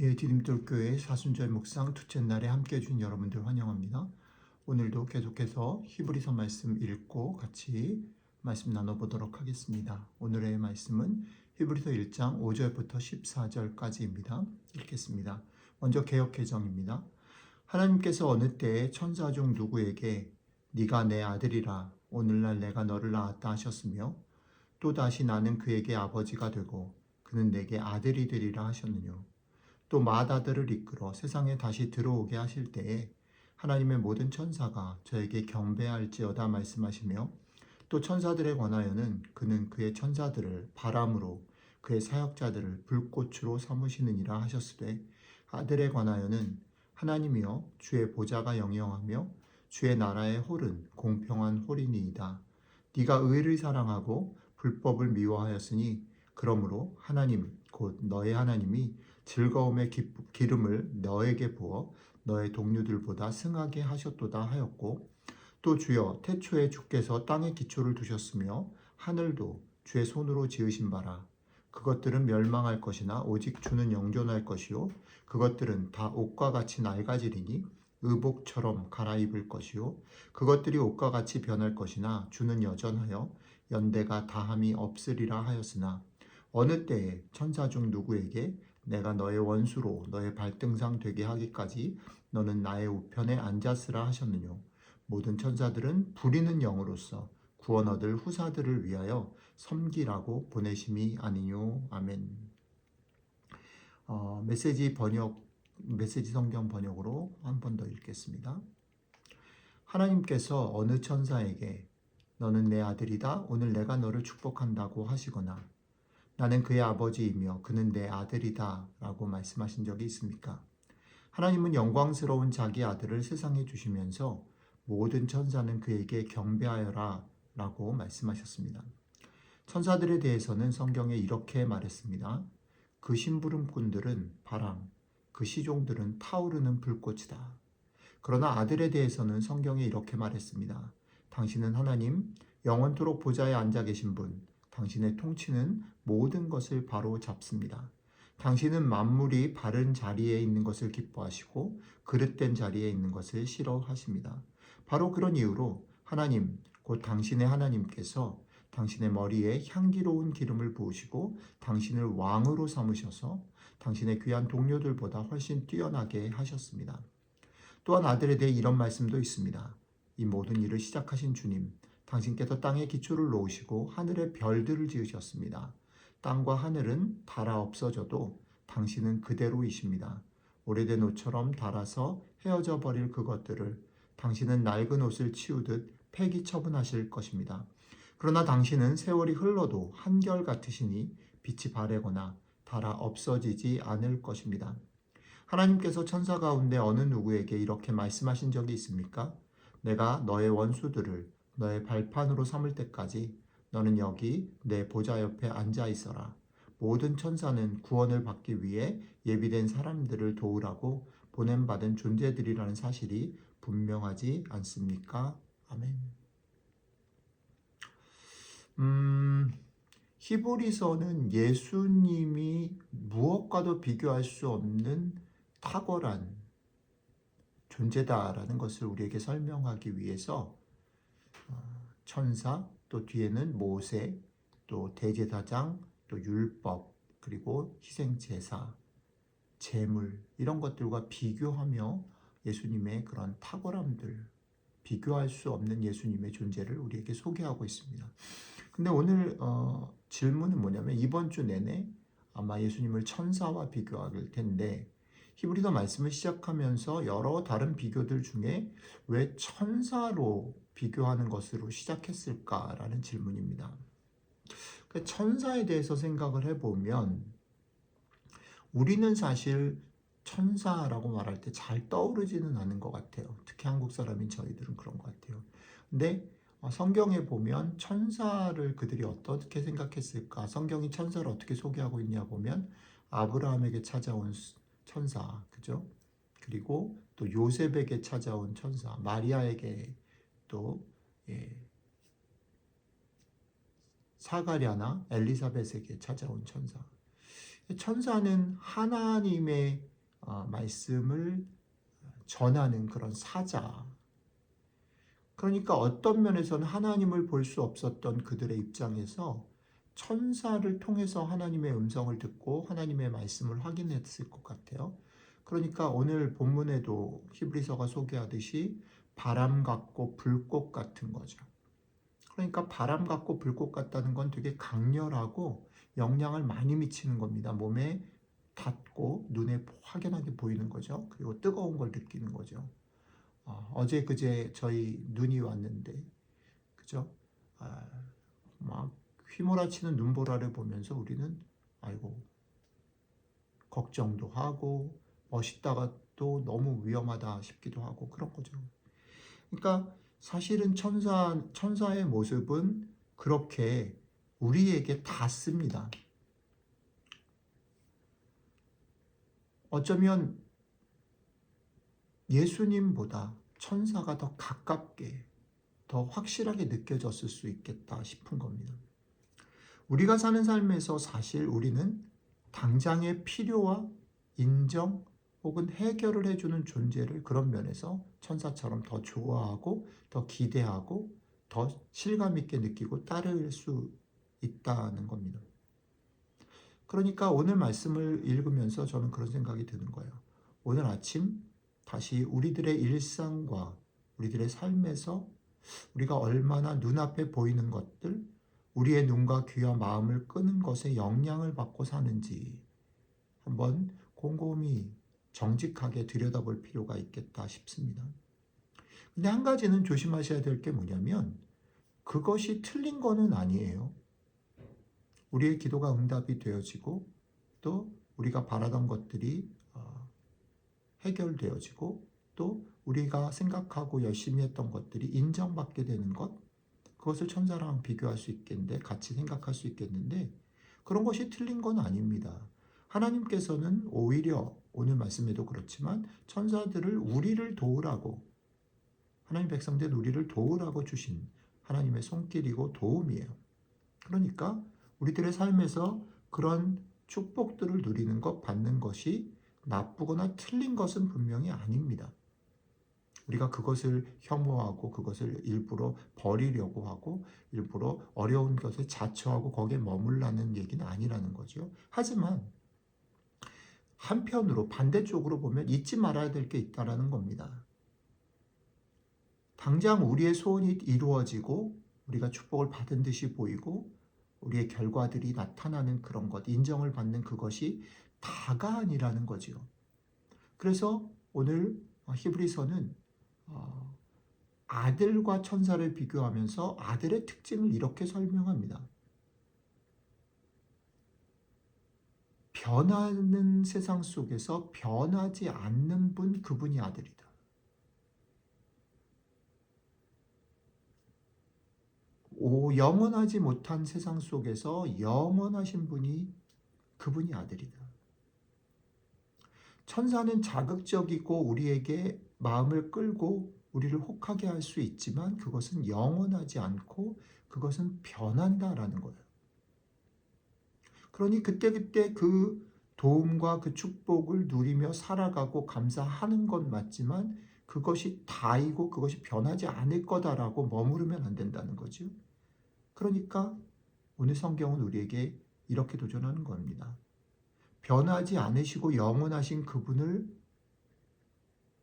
디딤돌교회 사순절 묵상 둘째 날에 함께 해준 여러분들 환영합니다. 오늘도 계속해서 히브리서 말씀 읽고 같이 말씀 나눠보도록 하겠습니다. 오늘의 말씀은 히브리서 1장 5절부터 14절까지입니다. 읽겠습니다. 먼저 개역개정입니다. 하나님께서 어느 때에 천사 중 누구에게 네가 내 아들이라 오늘날 내가 너를 낳았다 하셨으며 또다시 나는 그에게 아버지가 되고 그는 내게 아들이 되리라 하셨느뇨. 또 맏아들을 이끌어 세상에 다시 들어오게 하실 때에 하나님의 모든 천사가 저에게 경배할지어다 말씀하시며 또 천사들에 관하여는 그는 그의 천사들을 바람으로 그의 사역자들을 불꽃으로 삼으시느니라 하셨으되 아들에 관하여는 하나님이여 주의 보좌가 영영하며 주의 나라의 홀은 공평한 홀이니이다. 네가 의를 사랑하고 불법을 미워하였으니 그러므로 하나님 곧 너의 하나님이 즐거움의 기름을 너에게 부어 너의 동료들보다 승하게 하셨도다 하였고 또 주여 태초에 주께서 땅에 기초를 두셨으며 하늘도 주의 손으로 지으신 바라 그것들은 멸망할 것이나 오직 주는 영존할 것이요 그것들은 다 옷과 같이 낡아지리니 의복처럼 갈아입을 것이요 그것들이 옷과 같이 변할 것이나 주는 여전하여 연대가 다함이 없으리라 하였으나 어느 때에 천사 중 누구에게 내가 너의 원수로 너의 발등상 되게 하기까지 너는 나의 우편에 앉았으라 하셨느뇨. 모든 천사들은 부리는 영으로서 구원 얻을 후사들을 위하여 섬기라고 보내심이 아니뇨. 아멘. 메시지 성경 번역으로 한 번 더 읽겠습니다. 하나님께서 어느 천사에게 너는 내 아들이다 오늘 내가 너를 축복한다고 하시거나 나는 그의 아버지이며 그는 내 아들이다 라고 말씀하신 적이 있습니까? 하나님은 영광스러운 자기 아들을 세상에 주시면서 모든 천사는 그에게 경배하여라 라고 말씀하셨습니다. 천사들에 대해서는 성경에 이렇게 말했습니다. 그 심부름꾼들은 바람, 그 시종들은 타오르는 불꽃이다. 그러나 아들에 대해서는 성경에 이렇게 말했습니다. 당신은 하나님, 영원토록 보좌에 앉아 계신 분, 당신의 통치는 모든 것을 바로 잡습니다. 당신은 만물이 바른 자리에 있는 것을 기뻐하시고 그릇된 자리에 있는 것을 싫어하십니다. 바로 그런 이유로 하나님, 곧 당신의 하나님께서 당신의 머리에 향기로운 기름을 부으시고 당신을 왕으로 삼으셔서 당신의 귀한 동료들보다 훨씬 뛰어나게 하셨습니다. 또한 아들에 대해 이런 말씀도 있습니다. 이 모든 일을 시작하신 주님, 당신께서 땅에 기초를 놓으시고 하늘의 별들을 지으셨습니다. 땅과 하늘은 닳아 없어져도 당신은 그대로이십니다. 오래된 옷처럼 닳아서 헤어져 버릴 그것들을 당신은 낡은 옷을 치우듯 폐기 처분하실 것입니다. 그러나 당신은 세월이 흘러도 한결같으시니 빛이 바래거나 닳아 없어지지 않을 것입니다. 하나님께서 천사 가운데 어느 누구에게 이렇게 말씀하신 적이 있습니까? 내가 너의 원수들을 너의 발판으로 삼을 때까지 너는 여기 내 보좌 옆에 앉아 있어라. 모든 천사는 구원을 받기 위해 예비된 사람들을 도우라고 보냄받은 존재들이라는 사실이 분명하지 않습니까? 아멘. 히브리서는 예수님이 무엇과도 비교할 수 없는 탁월한 존재다라는 것을 우리에게 설명하기 위해서 천사, 또 뒤에는 모세, 또 대제사장, 또 율법, 그리고 희생제사, 제물 이런 것들과 비교하며 예수님의 그런 탁월함들, 비교할 수 없는 예수님의 존재를 우리에게 소개하고 있습니다. 근데 오늘 질문은 뭐냐면 이번 주 내내 아마 예수님을 천사와 비교할 텐데 히브리서 말씀을 시작하면서 여러 다른 비교들 중에 왜 천사로 비교하는 것으로 시작했을까라는 질문입니다. 천사에 대해서 생각을 해보면 우리는 사실 천사라고 말할 때 잘 떠오르지는 않은 것 같아요. 특히 한국 사람인 저희들은 그런 것 같아요. 근데 성경에 보면 천사를 그들이 어떻게 생각했을까? 성경이 천사를 어떻게 소개하고 있냐 보면 아브라함에게 찾아온 천사, 그죠? 그리고 또 요셉에게 찾아온 천사, 마리아에게 또 사가랴나 엘리사벳에게 찾아온 천사. 천사는 하나님의 말씀을 전하는 그런 사자. 그러니까 어떤 면에서는 하나님을 볼 수 없었던 그들의 입장에서 천사를 통해서 하나님의 음성을 듣고 하나님의 말씀을 확인했을 것 같아요. 그러니까 오늘 본문에도 히브리서가 소개하듯이 바람 같고 불꽃 같은 거죠. 그러니까 바람 같고 불꽃 같다는 건 되게 강렬하고 영향을 많이 미치는 겁니다. 몸에 닿고 눈에 확연하게 보이는 거죠. 그리고 뜨거운 걸 느끼는 거죠. 어제 그제 저희 눈이 왔는데, 그죠? 막 휘몰아치는 눈보라를 보면서 우리는 아이고 걱정도 하고 멋있다가 또 너무 위험하다 싶기도 하고 그런 거죠. 그러니까 사실은 천사의 모습은 그렇게 우리에게 닿습니다. 어쩌면 예수님보다 천사가 더 가깝게, 더 확실하게 느껴졌을 수 있겠다 싶은 겁니다. 우리가 사는 삶에서 사실 우리는 당장의 필요와 인정 혹은 해결을 해주는 존재를 그런 면에서 천사처럼 더 좋아하고 더 기대하고 더 실감 있게 느끼고 따를 수 있다는 겁니다. 그러니까 오늘 말씀을 읽으면서 저는 그런 생각이 드는 거예요. 오늘 아침 다시 우리들의 일상과 우리들의 삶에서 우리가 얼마나 눈앞에 보이는 것들, 우리의 눈과 귀와 마음을 끄는 것에 영향을 받고 사는지 한번 곰곰이 정직하게 들여다볼 필요가 있겠다 싶습니다. 근데 한 가지는 조심하셔야 될 게 뭐냐면 그것이 틀린 거는 아니에요. 우리의 기도가 응답이 되어지고 또 우리가 바라던 것들이 해결되어지고 또 우리가 생각하고 열심히 했던 것들이 인정받게 되는 것, 그것을 천사랑 비교할 수 있겠는데 같이 생각할 수 있겠는데 그런 것이 틀린 건 아닙니다. 하나님께서는 오히려 오늘 말씀에도 그렇지만 천사들을 우리를 도우라고, 하나님 백성들 우리를 도우라고 주신 하나님의 손길이고 도움이에요. 그러니까 우리들의 삶에서 그런 축복들을 누리는 것, 받는 것이 나쁘거나 틀린 것은 분명히 아닙니다. 우리가 그것을 혐오하고 그것을 일부러 버리려고 하고 일부러 어려운 것을 자처하고 거기에 머물라는 얘기는 아니라는 거죠. 하지만 한편으로 반대쪽으로 보면 잊지 말아야 될 게 있다는 겁니다. 당장 우리의 소원이 이루어지고 우리가 축복을 받은 듯이 보이고 우리의 결과들이 나타나는 그런 것, 인정을 받는 그것이 다가 아니라는 거죠. 그래서 오늘 히브리서는 아들과 천사를 비교하면서 아들의 특징을 이렇게 설명합니다. 변하는 세상 속에서 변하지 않는 분, 그분이 아들이다. 영원하지 못한 세상 속에서 영원하신 분이 그분이 아들이다. 천사는 자극적이고 우리에게 마음을 끌고 우리를 혹하게 할 수 있지만 그것은 영원하지 않고 그것은 변한다라는 거예요. 그러니 그때그때 그 도움과 그 축복을 누리며 살아가고 감사하는 건 맞지만 그것이 다이고 그것이 변하지 않을 거다라고 머무르면 안 된다는 거죠. 그러니까 오늘 성경은 우리에게 이렇게 도전하는 겁니다. 변하지 않으시고 영원하신 그분을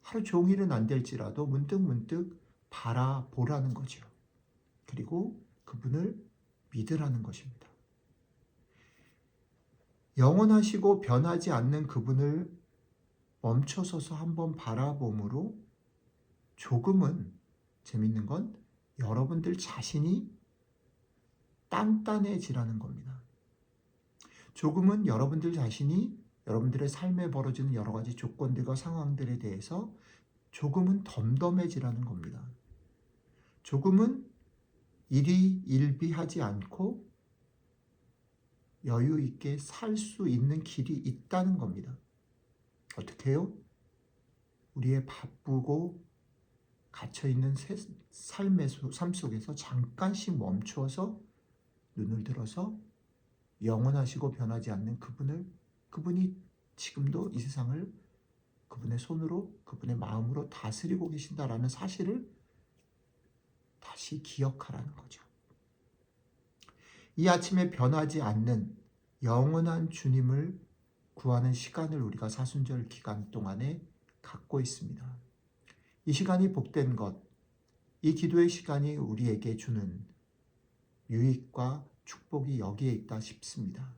하루 종일은 안 될지라도 문득문득 바라보라는 거죠. 그리고 그분을 믿으라는 것입니다. 영원하시고 변하지 않는 그분을 멈춰서서 한번 바라봄으로 조금은 재밌는 건 여러분들 자신이 단단해지라는 겁니다. 조금은 여러분들 자신이 여러분들의 삶에 벌어지는 여러 가지 조건들과 상황들에 대해서 조금은 덤덤해지라는 겁니다. 조금은 일희일비하지 않고 여유 있게 살 수 있는 길이 있다는 겁니다. 어떻게 해요? 우리의 바쁘고 갇혀있는 삶 속에서 잠깐씩 멈추어서 눈을 들어서 영원하시고 변하지 않는 그분이 지금도 이 세상을 그분의 손으로, 그분의 마음으로 다스리고 계신다라는 사실을 다시 기억하라는 거죠. 이 아침에 변하지 않는 영원한 주님을 구하는 시간을 우리가 사순절 기간 동안에 갖고 있습니다. 이 시간이 복된 것, 이 기도의 시간이 우리에게 주는 유익과 축복이 여기에 있다 싶습니다.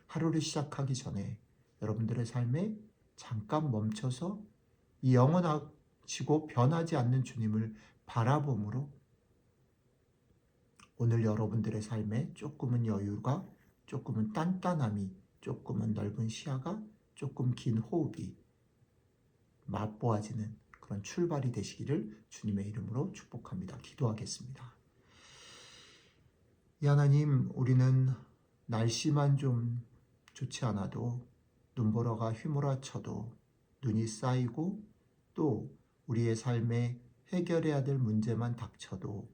하루를 시작하기 전에 여러분들의 삶에 잠깐 멈춰서 이 영원하시고 변하지 않는 주님을 바라봄으로 오늘 여러분들의 삶에 조금은 여유가, 조금은 단단함이, 조금은 넓은 시야가, 조금 긴 호흡이 맛보아지는 그런 출발이 되시기를 주님의 이름으로 축복합니다. 기도하겠습니다. 이 하나님, 우리는 날씨만 좀 좋지 않아도 눈보라가 휘몰아쳐도 눈이 쌓이고 또 우리의 삶에 해결해야 될 문제만 닥쳐도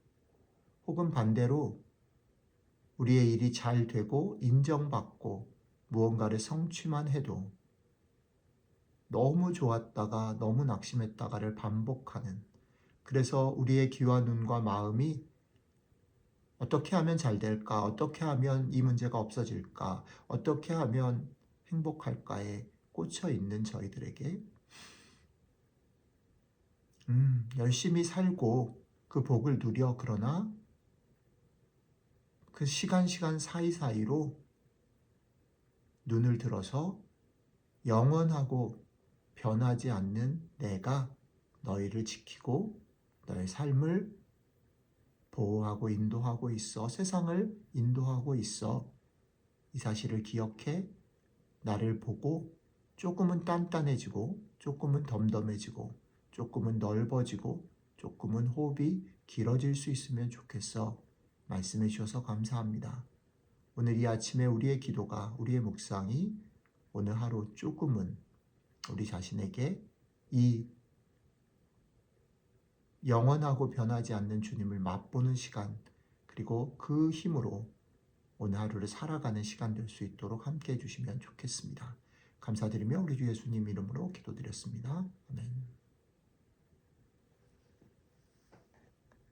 혹은 반대로 우리의 일이 잘 되고 인정받고 무언가를 성취만 해도 너무 좋았다가 너무 낙심했다가를 반복하는, 그래서 우리의 귀와 눈과 마음이 어떻게 하면 잘 될까? 어떻게 하면 이 문제가 없어질까? 어떻게 하면 행복할까에 꽂혀 있는 저희들에게 열심히 살고 그 복을 누려, 그러나 그 시간 사이사이로 눈을 들어서 영원하고 변하지 않는 내가 너희를 지키고 너의 삶을 보호하고 인도하고 있어. 세상을 인도하고 있어. 이 사실을 기억해 나를 보고 조금은 단단해지고 조금은 덤덤해지고 조금은 넓어지고 조금은 호흡이 길어질 수 있으면 좋겠어. 말씀해 주셔서 감사합니다. 오늘 이 아침에 우리의 기도가, 우리의 묵상이 오늘 하루 조금은 우리 자신에게 이 영원하고 변하지 않는 주님을 맛보는 시간, 그리고 그 힘으로 오늘 하루를 살아가는 시간 될 수 있도록 함께 해주시면 좋겠습니다. 감사드리며 우리 주 예수님 이름으로 기도드렸습니다. 아멘.